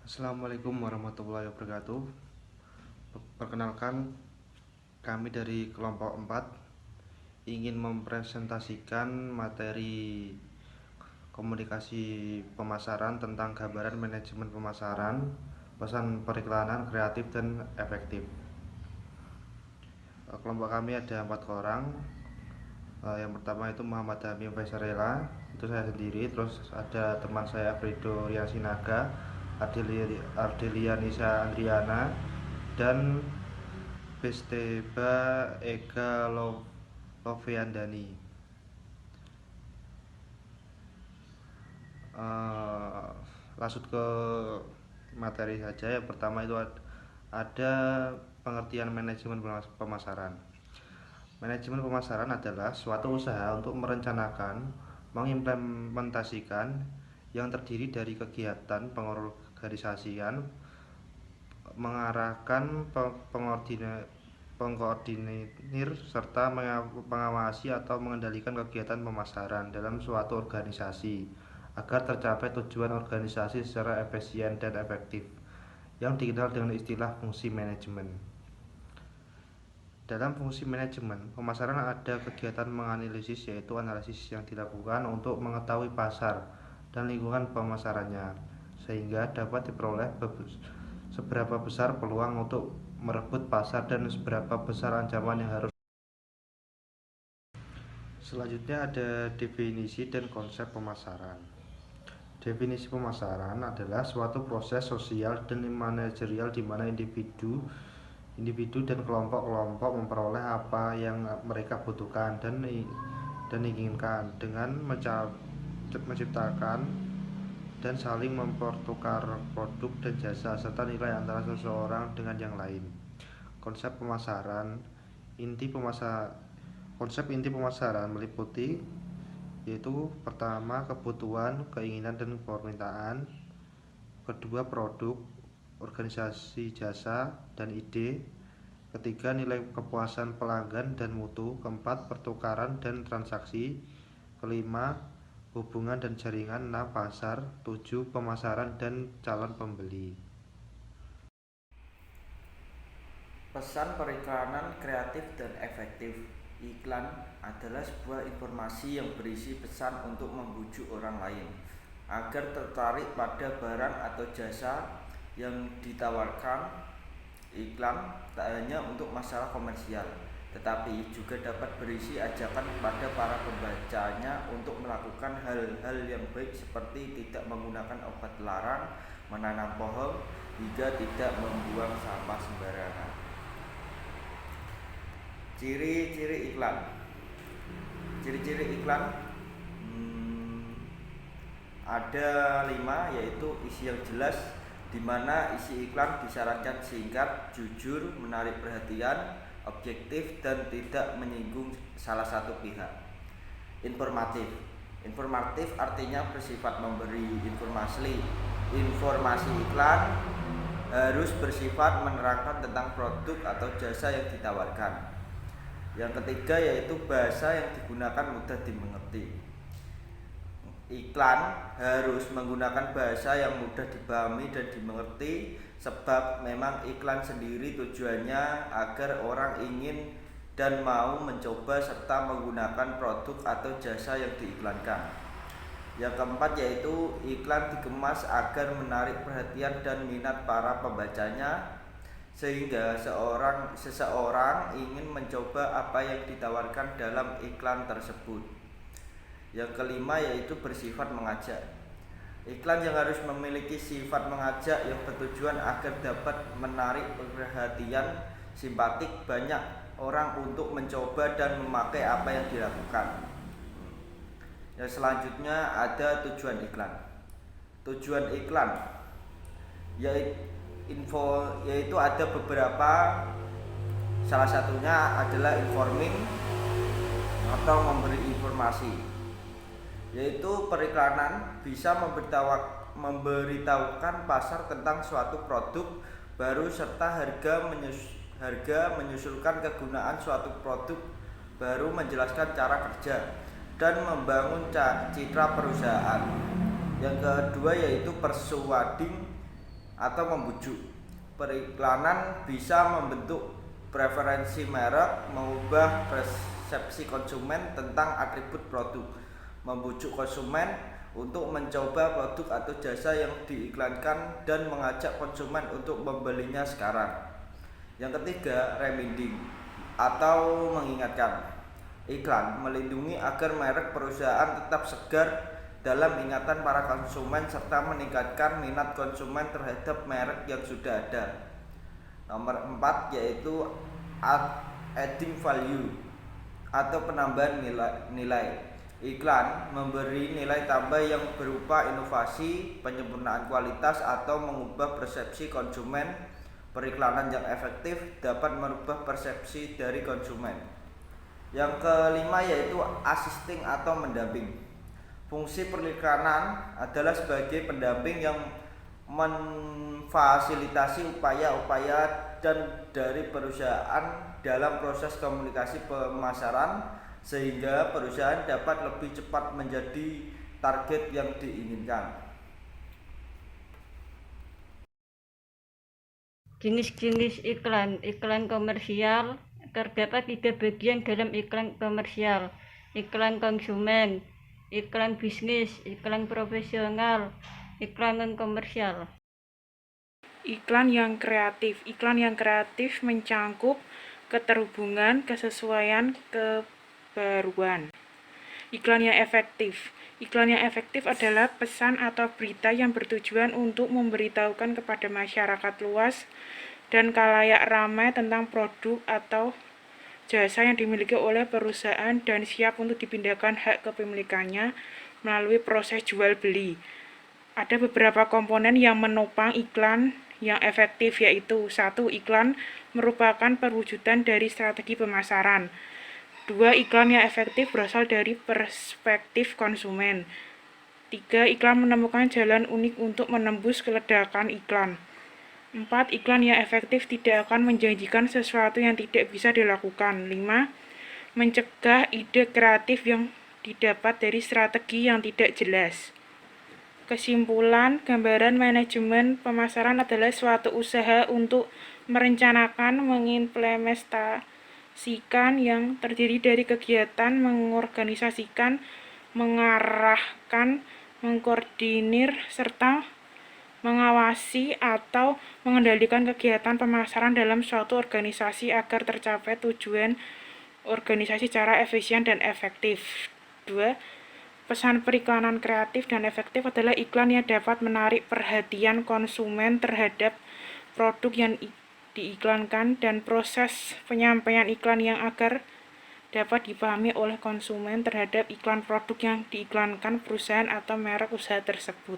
Assalamualaikum warahmatullahi wabarakatuh. Perkenalkan, kami dari kelompok 4 ingin mempresentasikan materi komunikasi pemasaran tentang gambaran manajemen pemasaran, pesan periklanan kreatif dan efektif. Kelompok kami ada 4 orang. Yang pertama itu Muhammad Hamim Faisarela, itu saya sendiri. Terus ada teman saya Frido Riasinaga, Ardelia Nisa Andriana, dan Besteba Ega Loviandani. Lanjut ke materi saja. Yang pertama itu ada pengertian manajemen pemasaran. Manajemen pemasaran adalah suatu usaha untuk merencanakan, mengimplementasikan yang terdiri dari kegiatan pengorganisasian, mengarahkan, pengkoordinir, serta mengawasi atau mengendalikan kegiatan pemasaran dalam suatu organisasi agar tercapai tujuan organisasi secara efisien dan efektif, yang dikenal dengan istilah fungsi manajemen. Dalam fungsi manajemen pemasaran ada kegiatan menganalisis, yaitu analisis yang dilakukan untuk mengetahui pasar dan lingkungan pemasarannya, sehingga dapat diperoleh seberapa besar peluang untuk merebut pasar dan seberapa besar ancaman yang harus. Selanjutnya ada definisi dan konsep pemasaran. Definisi pemasaran adalah suatu proses sosial dan manajerial di mana individu dan kelompok-kelompok memperoleh apa yang mereka butuhkan dan inginkan dengan menciptakan dan saling mempertukar produk dan jasa serta nilai antara seseorang dengan yang lain. Konsep inti pemasaran meliputi yaitu pertama kebutuhan, keinginan dan permintaan, kedua produk, organisasi jasa dan ide, ketiga nilai kepuasan pelanggan dan mutu, keempat pertukaran dan transaksi, kelima hubungan dan jaringan, enam pasar, tujuh pemasaran dan calon pembeli. Pesan periklanan kreatif dan efektif. Iklan adalah sebuah informasi yang berisi pesan untuk membujuk orang lain agar tertarik pada barang atau jasa yang ditawarkan. Iklan tak hanya untuk masalah komersial, tetapi juga dapat berisi ajakan kepada para pembacanya untuk melakukan hal-hal yang baik seperti tidak menggunakan obat terlarang, menanam pohon, hingga tidak membuang sampah sembarangan. Ciri-ciri iklan. Ciri-ciri iklan ada 5, yaitu isi yang jelas, di mana isi iklan disyaratkan singkat, jujur, menarik perhatian, objektif, dan tidak menyinggung salah satu pihak. Informatif. Informatif artinya bersifat memberi informasi. Informasi iklan harus bersifat menerangkan tentang produk atau jasa yang ditawarkan. Yang ketiga yaitu bahasa yang digunakan mudah dimengerti. Iklan harus menggunakan bahasa yang mudah dipahami dan dimengerti, sebab memang iklan sendiri tujuannya agar orang ingin dan mau mencoba serta menggunakan produk atau jasa yang diiklankan. Yang keempat yaitu iklan dikemas agar menarik perhatian dan minat para pembacanya, sehingga seseorang ingin mencoba apa yang ditawarkan dalam iklan tersebut. Yang kelima yaitu bersifat mengajak. Iklan yang harus memiliki sifat mengajak yang bertujuan agar dapat menarik perhatian simpatik banyak orang untuk mencoba dan memakai apa yang dilakukan. Yang selanjutnya ada tujuan iklan. Tujuan iklan yaitu ada beberapa, salah satunya adalah informing atau memberi informasi, yaitu periklanan bisa memberitahukan pasar tentang suatu produk baru serta harga, menyusulkan kegunaan suatu produk baru, menjelaskan cara kerja dan membangun citra perusahaan. Yang kedua yaitu persuading atau membujuk. Periklanan bisa membentuk preferensi merek, mengubah persepsi konsumen tentang atribut produk, membujuk konsumen untuk mencoba produk atau jasa yang diiklankan dan mengajak konsumen untuk membelinya sekarang. Yang ketiga, reminding atau mengingatkan. Iklan melindungi agar merek perusahaan tetap segar dalam ingatan para konsumen serta meningkatkan minat konsumen terhadap merek yang sudah ada. Nomor 4 yaitu adding value atau penambahan nilai. Iklan memberi nilai tambah yang berupa inovasi, penyempurnaan kualitas atau mengubah persepsi konsumen. Periklanan yang efektif dapat merubah persepsi dari konsumen. Yang kelima yaitu assisting atau mendamping. Fungsi periklanan adalah sebagai pendamping yang memfasilitasi upaya-upaya dan dari perusahaan dalam proses komunikasi pemasaran sehingga perusahaan dapat lebih cepat menjadi target yang diinginkan. Jenis-jenis iklan. Iklan komersial. Terdapat 3 bagian dalam iklan komersial: iklan konsumen, iklan bisnis, iklan profesional, iklan non-komersial. Iklan yang kreatif. Iklan yang kreatif mencangkup keterhubungan, kesesuaian, kebaruan. Iklan yang efektif. Iklan yang efektif adalah pesan atau berita yang bertujuan untuk memberitahukan kepada masyarakat luas dan khalayak ramai tentang produk atau jasa yang dimiliki oleh perusahaan dan siap untuk dipindahkan hak kepemilikannya melalui proses jual beli. Ada beberapa komponen yang menopang iklan yang efektif, yaitu 1. Iklan merupakan perwujudan dari strategi pemasaran. 2. Iklan yang efektif berasal dari perspektif konsumen. 3. Iklan menemukan jalan unik untuk menembus keledakan iklan. 4. Iklan yang efektif tidak akan menjanjikan sesuatu yang tidak bisa dilakukan. 5. Mencegah ide kreatif yang didapat dari strategi yang tidak jelas. Kesimpulan, gambaran manajemen pemasaran adalah suatu usaha untuk merencanakan, mengimplementasikan yang terdiri dari kegiatan, mengorganisasikan, mengarahkan, mengkoordinir, serta mengawasi atau mengendalikan kegiatan pemasaran dalam suatu organisasi agar tercapai tujuan organisasi secara efisien dan efektif. 2. Pesan periklanan kreatif dan efektif adalah iklan yang dapat menarik perhatian konsumen terhadap produk yang diiklankan dan proses penyampaian iklan yang agar dapat dipahami oleh konsumen terhadap iklan produk yang diiklankan perusahaan atau merek usaha tersebut.